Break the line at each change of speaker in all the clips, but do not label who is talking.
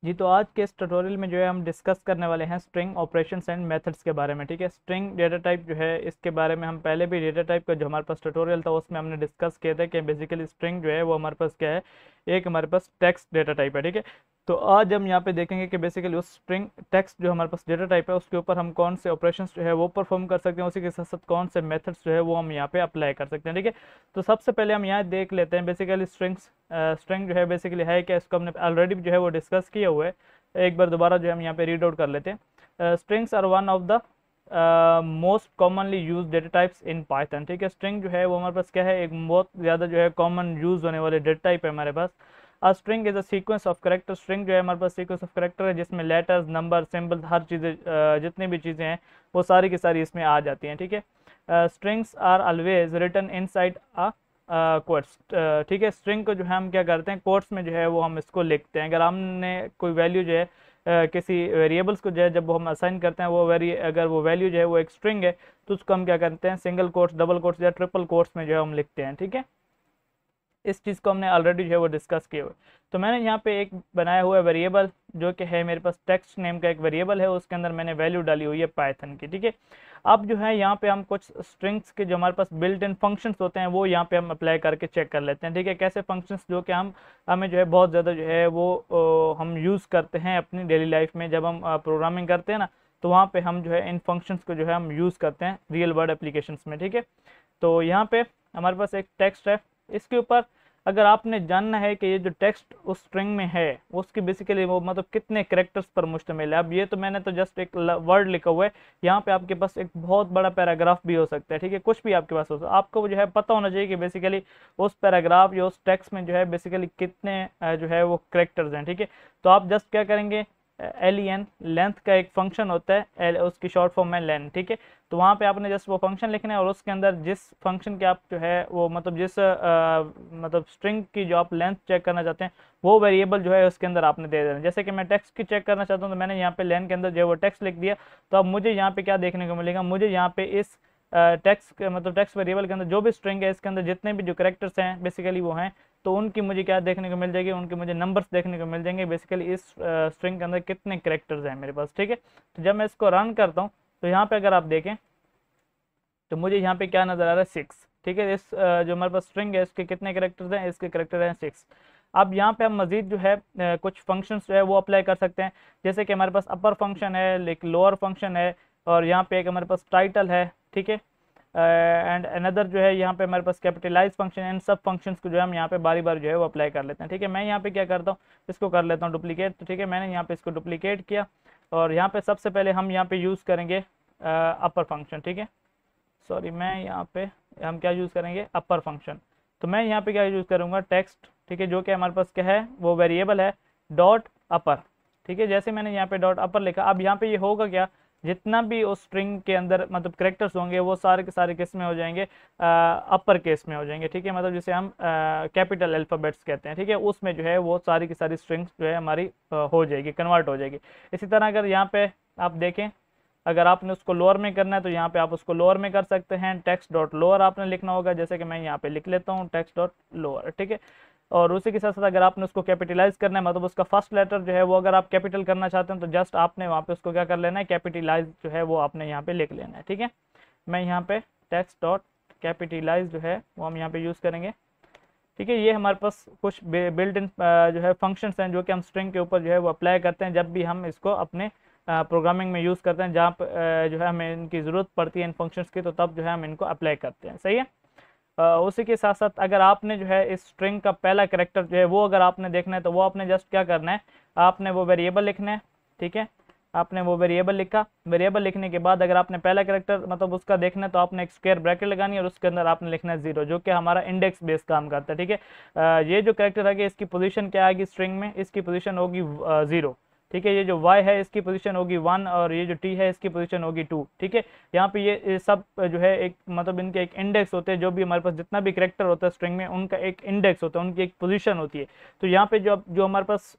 जी, तो आज के इस ट्यूटोरियल में जो है हम डिस्कस करने वाले हैं स्ट्रिंग ऑपरेशंस एंड मेथड्स के बारे में। ठीक है, स्ट्रिंग डेटा टाइप जो है इसके बारे में हम पहले भी डेटा टाइप का जो हमारे पास ट्यूटोरियल था उसमें हमने डिस्कस किया था कि बेसिकली स्ट्रिंग जो है वो हमारे पास क्या है, एक हमारे पास टेक्स्ट डेटा टाइप है। ठीक है, तो आज हम यहाँ पे देखेंगे कि बेसिकली उस स्ट्रिंग टेक्स्ट जो हमारे पास डेटा टाइप है उसके ऊपर हम कौन से ऑपरेशंस जो है वो परफॉर्म कर सकते हैं, उसी के साथ साथ कौन से मेथड्स जो है वो हम यहाँ पे अप्लाई कर सकते हैं। ठीक है, तो सबसे पहले हम यहाँ देख लेते हैं बेसिकली स्ट्रिंग जो है बेसिकली है क्या, इसको हमने ऑलरेडी जो है वो डिस्कस किया हुआ है। एक बार दोबारा जो हम यहाँ पे रीड आउट कर लेते हैं। Strings are one of the most commonly use data types in Python. ठीक है, स्ट्रिंग जो है वो हमारे पास क्या है, एक बहुत ज़्यादा जो है कॉमन यूज होने वाले डेटा टाइप है हमारे पास। A string is a sequence of character. String जो है हमारे पास सीक्वेंस ऑफ करेक्टर है जिसमें लेटर्स, नंबर, सिंबल, हर चीज़ें जितनी भी चीज़ें हैं वो सारी की सारी इसमें आ जाती हैं। ठीक है, strings are always written inside a quotes. ठीक है, स्ट्रिंग को जो है हम क्या करते हैं, कोट्स में जो है वो हम इसको लिखते हैं। अगर हमने कोई वैल्यू जो है किसी वेरिएबल्स को जो है जब वो हम असाइन करते हैं, वो अगर वो वैल्यू जो है वो एक स्ट्रिंग है तो उसको हम क्या करते हैं, सिंगल कोट्स, डबल कोट्स या ट्रिपल कोट्स में जो है हम लिखते हैं। ठीक है, इस चीज़ को हमने ऑलरेडी जो है वो डिस्कस किया हुआ है। तो मैंने यहाँ पे एक बनाया हुआ है वेरिएबल जो कि है मेरे पास टेक्स्ट नेम का एक वेरिएबल है, उसके अंदर मैंने वैल्यू डाली हुई है पाइथन की। ठीक है, अब जो है यहाँ पे हम कुछ स्ट्रिंग्स के जो हमारे पास बिल्ट इन फंक्शंस होते हैं वो यहाँ पे हम अप्लाई करके चेक कर लेते हैं। ठीक है, कैसे फंक्शंस जो कि हमें जो है बहुत ज़्यादा जो है वो हम यूज़ करते हैं अपनी डेली लाइफ में। जब हम प्रोग्रामिंग करते हैं ना, तो वहाँ पे हम जो है इन फंक्शंस को जो है हम यूज़ करते हैं रियल वर्ल्ड एप्लीकेशंस में। ठीक है, तो यहाँ पे हमारे पास एक टेक्स्ट है, इसके ऊपर अगर आपने जानना है कि ये जो टेक्स्ट उस स्ट्रिंग में है उसकी बेसिकली वो मतलब कितने कैरेक्टर्स पर मुश्तमिल है। अब ये तो मैंने तो जस्ट एक वर्ड लिखा हुआ है, यहाँ पे आपके पास एक बहुत बड़ा पैराग्राफ भी हो सकता है। ठीक है, कुछ भी आपके पास हो सकता है, आपको जो है पता होना चाहिए कि बेसिकली उस पैराग्राफ या उस टेक्स्ट में जो है बेसिकली कितने जो है वो कैरेक्टर्स हैं। ठीक है, तो आप जस्ट क्या करेंगे, len लेंथ का एक फंक्शन होता है, उसकी शॉर्ट फॉर्म में लेन। ठीक है, तो वहाँ पे आपने जस्ट वो फंक्शन लिखना है और उसके अंदर जिस फंक्शन के आप जो है वो मतलब जिस मतलब स्ट्रिंग की जो आप लेंथ चेक करना चाहते हैं वो वेरिएबल जो है उसके अंदर आपने दे देना। जैसे कि मैं टेक्स्ट की चेक करना चाहता हूँ तो मैंने यहाँ पे लेन के अंदर जो है वो टेक्स्ट लिख दिया। तो अब मुझे यहाँ पे क्या देखने को मिलेगा, मुझे यहाँ पे इस टेक्स्ट मतलब टेक्स्ट वेरिएबल के अंदर जो भी स्ट्रिंग है इसके अंदर जितने भी जो करेक्टर्स हैं बेसिकली वो हैं, तो उनकी मुझे क्या देखने को मिल जाएगी, उनके मुझे नंबर्स देखने को मिल जाएंगे बेसिकली इस स्ट्रिंग के अंदर कितने करेक्टर्स हैं मेरे पास। ठीक है, तो जब मैं इसको रन करता हूँ तो यहाँ पे अगर आप देखें तो मुझे यहाँ पे क्या नज़र आ रहा है, 6। ठीक है, इस जो हमारे पास स्ट्रिंग है इसके कितने करेक्टर्स हैं, इसके करेक्टर हैं 6। अब यहाँ पे हम मजीद जो है कुछ फंक्शंस जो है वो अप्लाई कर सकते हैं। जैसे कि हमारे पास अपर फंक्शन है, एक लोअर फंक्शन है और यहाँ पे एक हमारे पास टाइटल है। ठीक है, एंड अनदर जो है यहाँ पे हमारे पास कैपिटलाइज फंक्शन, इन सब फंक्शंस को जो है हम यहाँ पे बारी बारी जो है वो अप्लाई कर लेते हैं। ठीक है, मैं यहाँ पे क्या करता हूँ, इसको कर लेता हूँ डुप्लीकेट। तो ठीक है, मैंने यहाँ पे इसको डुप्लीकेट किया और यहाँ पे सबसे पहले हम यहाँ पे यूज़ करेंगे अपर फंक्शन। ठीक है, सॉरी, मैं यहाँ पे हम क्या यूज़ करेंगे, अपर फंक्शन। तो मैं यहाँ पे क्या यूज़ करूँगा, टेक्स्ट। ठीक है, जो कि हमारे पास क्या है वो वेरिएबल है डॉट अपर। ठीक है, जैसे मैंने यहाँ पे डॉट अपर लिखा, अब यहाँ पे ये होगा क्या, जितना भी उस स्ट्रिंग के अंदर मतलब करेक्टर्स होंगे वो सारे के सारे किस में हो जाएंगे, अपर केस में हो जाएंगे। ठीक है, मतलब जिसे हम कैपिटल अल्फ़ाबेट्स कहते हैं। ठीक है, उसमें जो है वो सारी की सारी स्ट्रिंग्स जो है हमारी हो जाएगी, कन्वर्ट हो जाएगी। इसी तरह अगर यहाँ पे आप देखें, अगर आपने उसको लोअर में करना है तो यहाँ पे आप उसको लोअर में कर सकते हैं, टेक्स्ट डॉट लोअर आपने लिखना होगा, जैसे कि मैं यहाँ पे लिख लेता हूँ टेक्स्ट डॉट लोअर। ठीक है, और उसी के साथ साथ अगर आपने उसको कैपिटलाइज करना है मतलब उसका फर्स्ट लेटर जो है वो अगर आप कैपिटल करना चाहते हैं तो जस्ट आपने वहाँ पे उसको क्या कर लेना है, कैपिटलाइज जो है वो आपने यहाँ पे लिख लेना है। ठीक है, मैं यहाँ पे टेक्स्ट डॉट कैपिटलाइज जो है वो हम यहाँ पे यूज़ करेंगे। ठीक है, ये हमारे पास कुछ बिल्ट इन जो है फंक्शंस हैं जो कि हम स्ट्रिंग के ऊपर जो है वो अप्लाई करते हैं जब भी हम इसको अपने प्रोग्रामिंग में यूज़ करते हैं, जहाँ जो है हमें इनकी ज़रूरत पड़ती है इन फंक्शंस की, तो तब जो है हम इनको अप्लाई करते हैं। सही है, उसी के साथ साथ अगर आपने जो है इस स्ट्रिंग का पहला करेक्टर जो है वो अगर आपने देखना है तो वो आपने जस्ट क्या करना है, आपने वो वेरिएबल लिखना है। ठीक है, आपने वो वेरिएबल लिखा, वेरिएबल लिखने के बाद अगर आपने पहला करेक्टर मतलब उसका देखना है तो आपने एक स्क्वायर ब्रैकेट लगानी है और उसके अंदर आपने लिखना है 0, जो कि हमारा इंडेक्स बेस काम करता है। ठीक है, ये जो करेक्टर है इसकी पोजीशन क्या आएगी स्ट्रिंग में, इसकी पोजीशन होगी 0। ठीक है, ये जो y है इसकी पोजीशन होगी 1 और ये जो t है इसकी पोजीशन होगी 2। ठीक है, यहाँ पे ये सब जो है एक मतलब इनके एक इंडेक्स होते हैं, जो भी हमारे पास जितना भी करेक्टर होता है स्ट्रिंग में उनका एक इंडेक्स होता है, उनकी एक पोजीशन होती है। तो यहाँ पे जो जो हमारे पास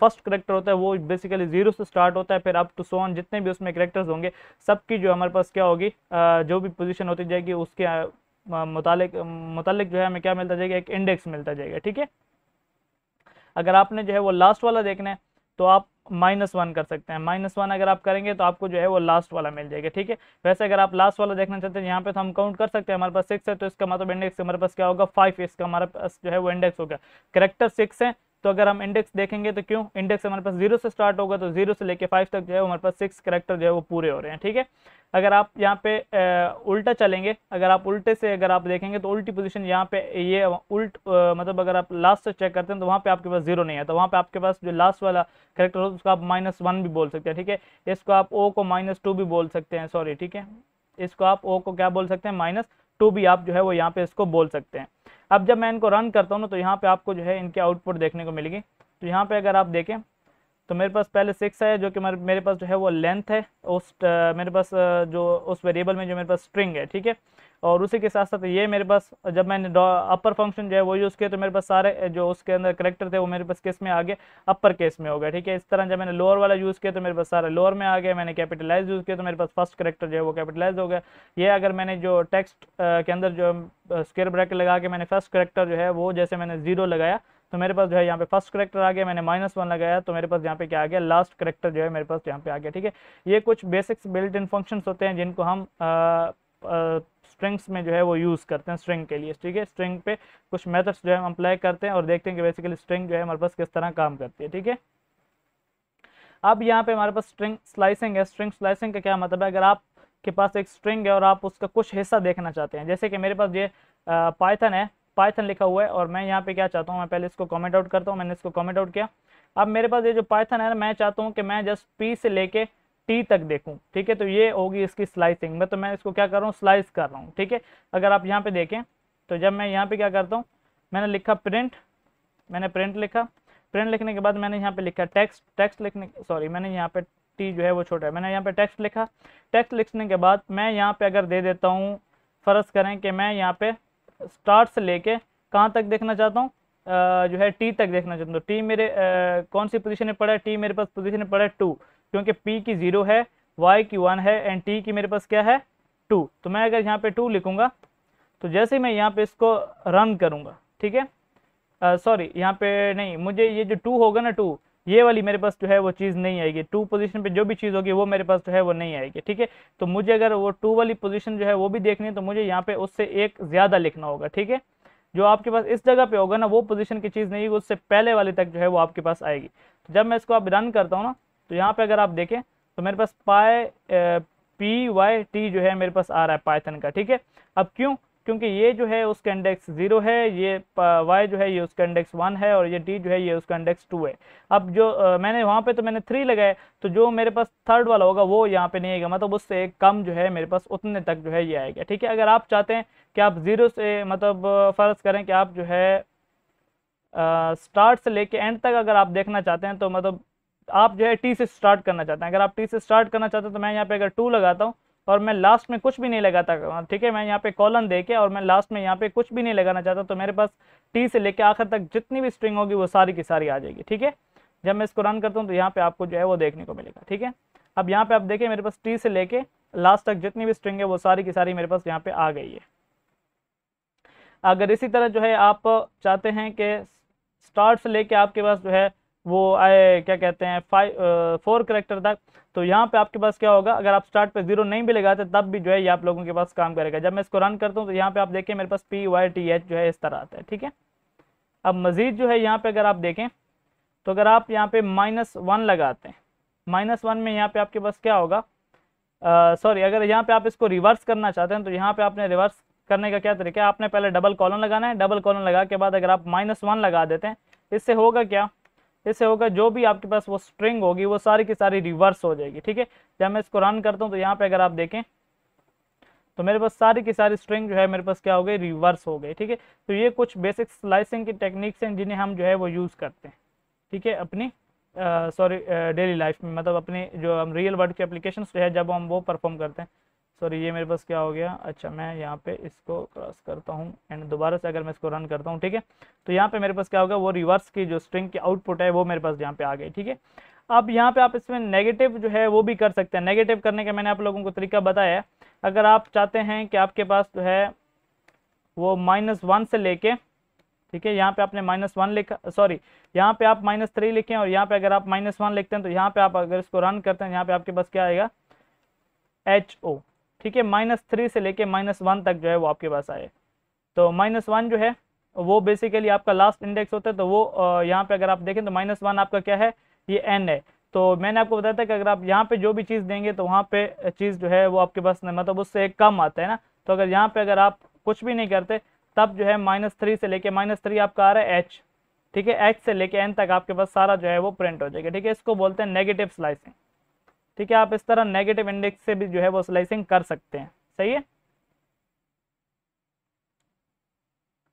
फर्स्ट करेक्टर होता है वो बेसिकली 0 से स्टार्ट होता है, फिर अप टू सो ऑन जितने भी उसमें करेक्टर्स होंगे सबकी जो हमारे पास क्या होगी, जो भी पोजीशन होती जाएगी उसके मुतालिक जो है हमें क्या मिलता जाएगा, एक इंडेक्स मिलता जाएगा। ठीक है, अगर आपने जो है वो लास्ट वाला देखना है तो आप -1 कर सकते हैं। -1 अगर आप करेंगे तो आपको जो है वो लास्ट वाला मिल जाएगा, ठीक है। वैसे अगर आप लास्ट वाला देखना चाहते हैं यहाँ पे तो हम काउंट कर सकते हैं, हमारे पास 6 है तो इसका मतलब इंडेक्स हमारे पास क्या होगा 5, इसका हमारे पास जो है वो इंडेक्स होगा। करेक्टर 6 है तो अगर हम इंडेक्स देखेंगे तो क्यों इंडेक्स हमारे पास 0 से स्टार्ट होगा, तो 0 से लेके 5 तक जो है हमारे पास 6 करेक्टर जो है वो पूरे हो रहे हैं, ठीक है। अगर आप यहाँ पे उल्टा चलेंगे, अगर आप उल्टे से अगर आप देखेंगे तो उल्टी पोजीशन यहाँ पे ये मतलब अगर आप लास्ट से चेक करते हैं तो वहाँ पे आपके पास 0 नहीं है, तो वहाँ पे आपके पास जो लास्ट वाला करेक्टर हो उसको आप -1 भी बोल सकते हैं, ठीक है। इसको आप ओ को -2 भी बोल सकते हैं, सॉरी, ठीक है। इसको आप ओ को क्या बोल सकते हैं -2 भी आप जो है वो यहाँ पे इसको बोल सकते हैं। अब जब मैं इनको रन करता हूँ ना तो यहाँ पे आपको जो है इनके आउटपुट देखने को मिलेगी। तो यहाँ पे अगर आप देखें तो मेरे पास पहले 6 है जो कि मेरे पास जो है वो लेंथ है उस मेरे पास जो उस वेरिएबल में जो मेरे पास स्ट्रिंग है, ठीक है। और उसी के साथ साथ ये मेरे पास जब मैंने अपर फंक्शन जो है वो यूज़ किया तो मेरे पास सारे जो उसके अंदर करेक्टर थे वो मेरे पास किस में आ गए, अपर केस में हो गया, ठीक है। इस तरह जब मैंने लोअर वाला यूज़ किया तो मेरे पास सारे लोअर में आ गए, मैंने कैपिटलाइज यूज़ किया तो मेरे पास फर्स्ट करेक्टर जो है वो कैपिटलाइज हो गया। ये अगर मैंने जो टेक्स्ट के अंदर जो स्क्वायर ब्रैकेट लगा के मैंने फर्स्ट करेक्टर जो है वो जैसे मैंने 0 लगाया तो मेरे पास जो है यहाँ पे फर्स्ट करेक्टर आ गया, मैंने -1 लगाया तो मेरे पास यहाँ पे क्या आ गया, लास्ट करेक्टर जो है मेरे पास यहाँ पे आ गया, ठीक है। ये कुछ बेसिक्स बिल्ट इन फंक्शंस होते हैं जिनको हम स्ट्रिंग्स में जो है वो यूज़ करते हैं स्ट्रिंग के लिए, ठीक है। स्ट्रिंग पे कुछ मेथड्स जो है हम अप्लाई करते हैं और देखते हैं कि बेसिकली स्ट्रिंग जो है हमारे पास किस तरह काम करती है, ठीक है। अब यहाँ पे हमारे पास स्ट्रिंग स्लाइसिंग है। स्ट्रिंग स्लाइसिंग का क्या मतलब है, अगर आपके पास एक स्ट्रिंग है और आप उसका कुछ हिस्सा देखना चाहते हैं, जैसे कि मेरे पास ये पाइथन है, पाइथन लिखा हुआ है और मैं यहाँ पे क्या चाहता हूँ, मैं पहले इसको कमेंट आउट करता हूँ, मैंने इसको कमेंट आउट किया। अब मेरे पास ये जो पाइथन है ना, मैं चाहता हूँ कि मैं जस्ट पी से लेके टी तक देखूँ, ठीक है। तो ये होगी इसकी स्लाइसिंग में, तो मैं इसको क्या कर रहा हूँ, स्लाइस कर रहा हूँ, ठीक है। अगर आप यहाँ पे देखें तो जब मैं यहाँ पे क्या करता हूँ, मैंने लिखा प्रिंट, मैंने प्रिंट लिखा, प्रिंट लिखने के बाद मैंने यहाँ पे लिखा टेक्स्ट, टेक्स्ट लिखने सॉरी मैंने यहाँ पे टी जो है वो छोटा है, मैंने यहाँ पे टेक्स्ट लिखा। टेक्स्ट लिखने के बाद मैं यहाँ पे अगर दे देता हूँ, फ़र्ज़ करें कि मैं यहाँ पे स्टार्ट से लेके कहाँ तक देखना चाहता हूँ, जो है टी तक देखना चाहता हूँ। टी मेरे कौन सी पोजीशन में पड़ा है, टी मेरे पास पोजीशन में पड़ा है 2, क्योंकि पी की 0 है, वाई की 1 है एंड टी की मेरे पास क्या है 2। तो मैं अगर यहाँ पे 2 लिखूँगा तो जैसे ही मैं यहाँ पे इसको रन करूँगा, ठीक है, सॉरी यहाँ पे नहीं, मुझे ये जो 2 होगा ना 2, ये वाली मेरे पास जो है वो चीज़ नहीं आएगी, 2 पोजीशन पे जो भी चीज़ होगी वो मेरे पास जो है वो नहीं आएगी, ठीक है। तो मुझे अगर वो 2 वाली पोजीशन जो है वो भी देखनी है तो मुझे यहाँ पे उससे एक ज़्यादा लिखना होगा, ठीक है। जो आपके पास इस जगह पे होगा ना वो पोजीशन की चीज़ नहीं, उससे पहले वाले तक जो है वो आपके पास आएगी। तो जब मैं इसको अब रन करता हूँ ना तो यहाँ पर अगर आप देखें तो मेरे पास PYT जो है मेरे पास आ रहा है पाइथन का, ठीक है। अब क्यों, क्योंकि ये जो है उसका इंडेक्स 0 है, ये y जो है ये उसका इंडेक्स 1 है और ये t जो है ये उसका इंडेक्स 2 है। अब जो मैंने वहाँ पे तो मैंने 3 लगाए, तो जो मेरे पास थर्ड वाला होगा वो यहाँ पे नहीं आएगा, मतलब उससे एक कम जो है मेरे पास उतने तक जो है ये आएगा, ठीक है। अगर आप चाहते हैं कि आप 0 से मतलब फ़र्ज़ करें कि आप जो है स्टार्ट से लेके एंड तक अगर आप देखना चाहते हैं तो मतलब आप जो है टी से स्टार्ट करना चाहते हैं, अगर आप टी से स्टार्ट करना चाहते हैं तो मैं यहाँ पे अगर 2 लगाता हूँ और मैं लास्ट में कुछ भी नहीं लगाता, ठीक है, मैं यहाँ पे कॉलन दे के और मैं लास्ट में यहाँ पे कुछ भी नहीं लगाना चाहता, तो मेरे पास टी से लेके आखिर तक जितनी भी स्ट्रिंग होगी वो सारी की सारी आ जाएगी, ठीक है। जब मैं इसको रन करता हूँ तो यहाँ पे आपको जो है वो देखने को मिलेगा, ठीक है। अब यहाँ पे आप देखिए मेरे पास टी से लेके लास्ट तक जितनी भी स्ट्रिंग है वो सारी की सारी मेरे पास यहाँ पे आ गई है। अगर इसी तरह जो है आप चाहते हैं कि स्टार्ट से लेके आपके पास जो है वो आए क्या कहते हैं 4 करेक्टर तक, तो यहाँ पे आपके पास क्या होगा, अगर आप स्टार्ट पे 0 नहीं भी लगाते तब भी जो है ये आप लोगों के पास काम करेगा। जब मैं इसको रन करता हूँ तो यहाँ पे आप देखें मेरे पास PYTH जो है इस तरह आता है, ठीक है। अब मज़ीद जो है यहाँ पे अगर आप देखें तो अगर आप यहाँ पे -1 लगाते हैं, -1 में यहाँ पे आपके पास क्या होगा, सॉरी अगर यहाँ पे आप इसको रिवर्स करना चाहते हैं तो यहाँ पे आपने रिवर्स करने का क्या तरीका है, आपने पहले डबल कॉलन लगाना है, डबल कॉलन लगा के बाद अगर आप -1 लगा देते हैं, इससे होगा क्या, इससे होगा जो भी आपके पास वो स्ट्रिंग होगी वो सारी की सारी रिवर्स हो जाएगी, ठीक है। जब मैं इसको रन करता हूँ तो यहाँ पे अगर आप देखें तो मेरे पास सारी की सारी स्ट्रिंग जो है मेरे पास क्या हो गई, रिवर्स हो गई, ठीक है। तो ये कुछ बेसिक स्लाइसिंग की टेक्निक्स हैं जिन्हें हम जो है वो यूज़ करते हैं, ठीक है, अपनी सॉरी डेली लाइफ में, मतलब अपने जो हम रियल वर्ल्ड के एप्लीकेशंस जो है जब हम वो परफॉर्म करते हैं। सॉरी ये मेरे पास क्या हो गया, अच्छा मैं यहाँ पे इसको क्रॉस करता हूँ एंड दोबारा से अगर मैं इसको रन करता हूँ, ठीक है, तो यहाँ पे मेरे पास क्या होगा, वो रिवर्स की जो स्ट्रिंग की आउटपुट है वो मेरे पास यहाँ पे आ गई, ठीक है। अब यहाँ पे आप इसमें नेगेटिव जो है वो भी कर सकते हैं। नेगेटिव करने का मैंने आप लोगों को तरीका बताया है। अगर आप चाहते हैं कि आपके पास जो है वो -1 से लेके ठीक है, यहाँ पे आपने -1 लिखा, सॉरी यहाँ पे आप -3 लिखें और यहाँ पे अगर आप -1 लिखते हैं तो यहाँ पे आप अगर इसको रन करते हैं यहाँ पे आपके पास क्या आएगा, HO। ठीक है, -3 से लेके -1 तक जो है वो आपके पास आए। तो -1 जो है वो बेसिकली आपका लास्ट इंडेक्स होता है, तो वो यहाँ पे अगर आप देखें तो -1 आपका क्या है, ये n है। तो मैंने आपको बताया था कि अगर आप यहाँ पे जो भी चीज़ देंगे तो वहाँ पे चीज़ जो है वो आपके पास मतलब उससे एक कम आता है ना। तो अगर यहाँ पे अगर आप कुछ भी नहीं करते तब जो है -3 से लेके -3 आपका आ रहा है h। ठीक है, h से लेके n तक आपके पास सारा जो है वो प्रिंट हो जाएगा। ठीक है, इसको बोलते हैं नेगेटिव स्लाइसिंग। ठीक है, आप इस तरह नेगेटिव इंडेक्स से भी जो है वो स्लाइसिंग कर सकते हैं। सही है,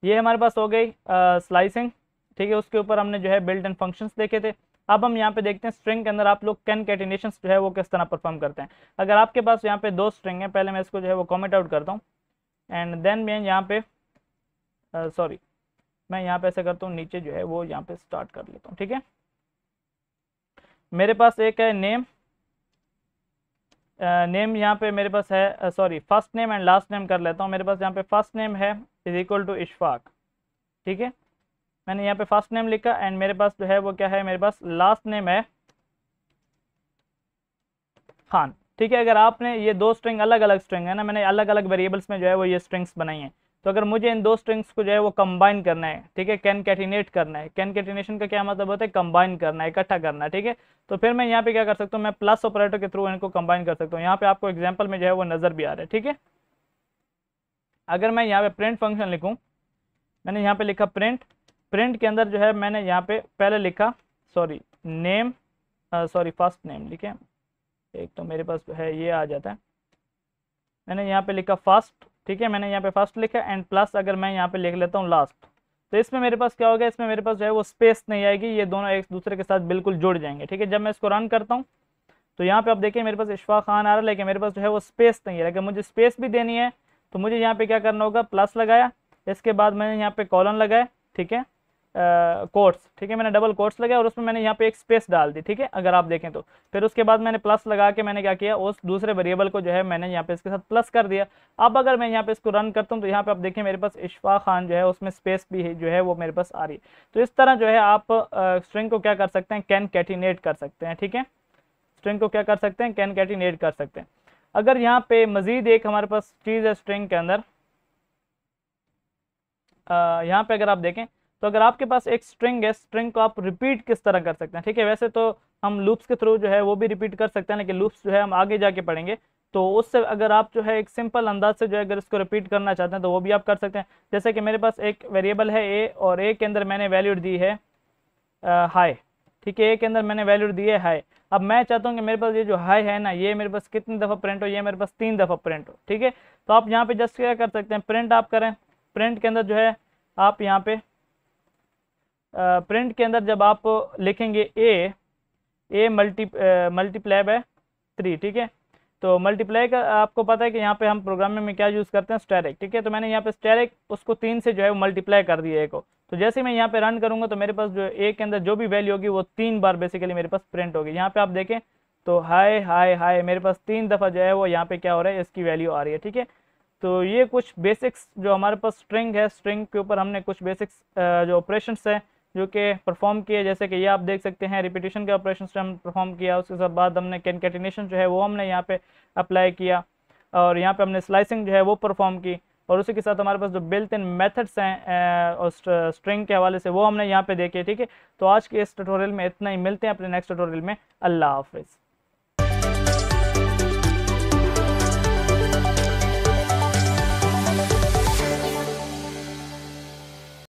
ये हमारे पास हो गई स्लाइसिंग। ठीक है, उसके ऊपर हमने जो है बिल्ट इन फंक्शंस देखे थे। अब हम यहाँ पे देखते हैं स्ट्रिंग के अंदर आप लोग कॉन्कैटिनेशंस जो है वो किस तरह परफॉर्म करते हैं। अगर आपके पास यहाँ पे 2 स्ट्रिंग है, पहले मैं इसको जो है वो कमेंट आउट करता हूँ एंड देन मैं यहाँ पे सॉरी मैं यहाँ पे ऐसे करता हूँ, नीचे जो है वो यहाँ पे स्टार्ट कर लेता हूँ। ठीक है, मेरे पास एक है नेम, नेम यहाँ पे मेरे पास है, sorry first name and last name कर लेता हूँ। मेरे पास यहाँ पे फर्स्ट नेम है इज इक्वल टू इशफाक। ठीक है, मैंने यहाँ पे फर्स्ट नेम लिखा एंड मेरे पास जो है वो क्या है, मेरे पास लास्ट नेम है खान। ठीक है, अगर आपने ये 2 स्ट्रिंग अलग अलग स्ट्रिंग है ना, मैंने अलग अलग वेरिएबल्स में जो है वो ये स्ट्रिंग्स बनाई हैं। तो अगर मुझे इन 2 स्ट्रिंग्स को जो है वो कंबाइन करना है, ठीक है, कॉन्कैटिनेट करना है। कॉन्कैटिनेशन का क्या मतलब होता है, कंबाइन करना है, इकट्ठा करना है। ठीक है, तो फिर मैं यहाँ पे क्या कर सकता हूँ, मैं प्लस ऑपरेटर के थ्रू इनको कंबाइन कर सकता हूँ। यहाँ पे आपको एग्जाम्पल में जो है वो नजर भी आ रहा है। ठीक है, अगर मैं यहाँ पे प्रिंट फंक्शन लिखूँ, मैंने यहाँ पे लिखा प्रिंट, प्रिंट के अंदर जो है मैंने यहाँ पे पहले लिखा sorry name, sorry first name लिखे, एक तो मेरे पास जो है ये आ जाता है, मैंने यहाँ पे लिखा फर्स्ट। ठीक है, मैंने यहाँ पे फर्स्ट लिखा एंड प्लस अगर मैं यहाँ पे लिख लेता हूँ लास्ट, तो इसमें मेरे पास क्या होगा, इसमें मेरे पास जो है वो स्पेस नहीं आएगी, ये दोनों एक दूसरे के साथ बिल्कुल जुड़ जाएंगे। ठीक है, जब मैं इसको रन करता हूँ तो यहाँ पे आप देखिए मेरे पास इशफाक खान आ रहा है, लेकिन मेरे पास जो है वो स्पेस नहीं है। अगर मुझे स्पेस भी देनी है तो मुझे यहाँ पे क्या करना होगा, प्लस लगाया, इसके बाद मैंने यहाँ पे कॉलन लगाया। ठीक है, कोट्स, ठीक है, मैंने डबल कोट्स लगाया और उसमें मैंने यहाँ पे एक स्पेस डाल दी। ठीक है, अगर आप देखें तो फिर उसके बाद मैंने प्लस लगा के मैंने क्या किया, उस दूसरे वेरिएबल को जो है मैंने यहाँ पे इसके साथ प्लस कर दिया। अब अगर मैं यहाँ पे इसको रन करता हूँ तो यहाँ पे आप देखिए मेरे पास इशफाक खान जो है उसमें स्पेस भी है जो है वो मेरे पास आ रही है। तो इस तरह जो है आप स्ट्रिंग को क्या कर सकते हैं, कॉन्कैटिनेट कर सकते हैं। ठीक है, स्ट्रिंग को क्या कर सकते हैं, कॉन्कैटिनेट कर सकते हैं। अगर यहाँ पे मजीद एक हमारे पास चीज़ है स्ट्रिंग के अंदर, यहाँ पे अगर आप देखें तो अगर आपके पास एक स्ट्रिंग है, स्ट्रिंग को आप रिपीट किस तरह कर सकते हैं। ठीक है, वैसे तो हम लूप्स के थ्रू जो है वो भी रिपीट कर सकते हैं, लेकिन लूप्स जो है हम आगे जाके पढ़ेंगे। तो उससे अगर आप जो है एक सिंपल अंदाज से जो है अगर इसको रिपीट करना चाहते हैं तो वो भी आप कर सकते हैं। जैसे कि मेरे पास एक वेरिएबल है ए और ए के अंदर मैंने वैल्यू दी है हाई। ठीक है, ए के अंदर मैंने वैल्यू दी है हाई। अब मैं चाहता हूँ कि मेरे पास ये जो हाई है ना, ये मेरे पास कितनी दफ़ा प्रिंट हो, ये मेरे पास 3 दफ़ा प्रिंट हो। ठीक है, तो आप यहाँ पे जस्ट क्या कर सकते हैं, प्रिंट आप करें। प्रिंट के अंदर जो है आप यहाँ पे प्रिंट के अंदर जब आप लिखेंगे ए मल्टीप्लाई बाय 3। ठीक है, तो मल्टीप्लाई का आपको पता है कि यहाँ पे हम प्रोग्रामिंग में क्या यूज़ करते हैं, स्टैरिक। ठीक है, तो मैंने यहाँ पे स्टैरिक उसको 3 से जो है मल्टीप्लाई कर दिया ए को। तो जैसे मैं यहाँ पे रन करूँगा तो मेरे पास जो ए के अंदर जो भी वैल्यू होगी वो 3 बार बेसिकली मेरे पास प्रिंट होगी। यहाँ पे आप देखें तो हाई हाई हाई मेरे पास 3 दफ़ा जो है वो यहाँ पे क्या हो रहा है, इसकी वैल्यू आ रही है। ठीक है, तो ये कुछ बेसिक्स जो हमारे पास स्ट्रिंग है, स्ट्रिंग के ऊपर हमने कुछ बेसिक्स जो ऑपरेशंस हैं जो कि परफॉर्म किए, जैसे कि ये आप देख सकते हैं रिपीटिशन के ऑपरेशन से हम परफॉर्म किया। उसके बाद हमने कॉन्कैटिनेशन जो है वो हमने यहाँ पे अप्लाई किया और यहाँ पे हमने स्लाइसिंग जो है वो परफॉर्म की। और उसी के साथ हमारे पास जो बिल्ट इन मेथड्स हैं और स्ट्रिंग के हवाले से वो हमने यहाँ पे देखे। ठीक है, तो आज के इस ट्यूटोरियल में इतना ही, मिलते हैं अपने नेक्स्ट ट्यूटोरियल में। अल्लाह हाफिज़।